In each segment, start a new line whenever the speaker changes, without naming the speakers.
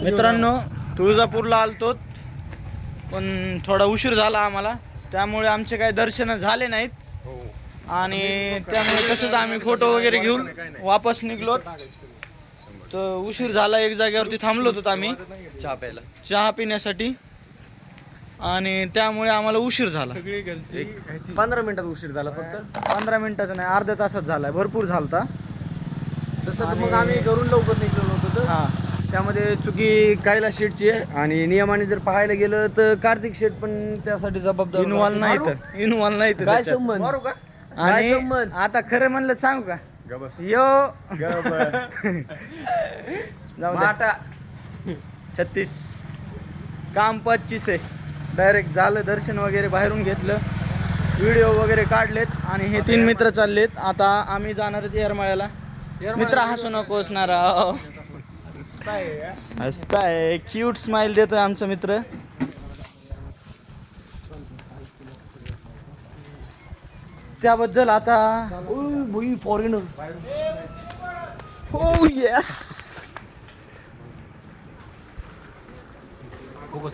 मित्रांनो तुळजापूरला आलतो, पण थोडा उशीर झाला आम्हाला, त्यामुळे आमचे काही दर्शन झाले नाहीत. आणि त्यामुळे तसंच आम्ही फोटो वगैरे घेऊन वापस निघलो. तर उशीर झाला, एक जागेवरती थांबलो होतो आम्ही चहा पिण्यासाठी, आणि त्यामुळे आम्हाला उशीर झाला.
15 मिनिटात उशीर झाला फक्त.
15 मिनिटाचा नाही, अर्ध्या तासात झालाय. भरपूर झालता
तसं मग आम्ही घरून लवकर निघलेलो होतो तर
हां.
त्यामध्ये चुकी कैलास शेठची आहे. आणि नियमाने जर पाहायला गेलं तर कार्तिक शेठ पण त्यासाठी जबाबदार.
इन्व्हॉल्व नाही तर
काय संबंध? काय
आणि
संबंध?
आता खरं म्हणलं सांगू का, यो जाऊ दे.
माटा
36 काम 25 आहे. डायरेक्ट झालं, दर्शन वगैरे बाहेरून घेतलं, व्हिडिओ वगैरे काढलेत, आणि हे 3 मित्र चाललेत. आता आम्ही जाणार आहेत येरमाळ्याला. मित्र हसू नकोस ना राव, हसताय, क्यूट स्माइल देतोय आमचा मित्र. त्याबद्दल आता
फॉरेनर.
हो येस,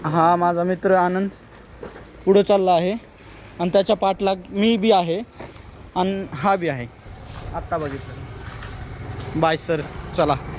हा माझा मित्र आनंद पुढं चालला आहे, आणि त्याच्या पाठलाग मी बी आहे, आणि हा बी आहे. आत्ता बघितलं. बाय सर, चला.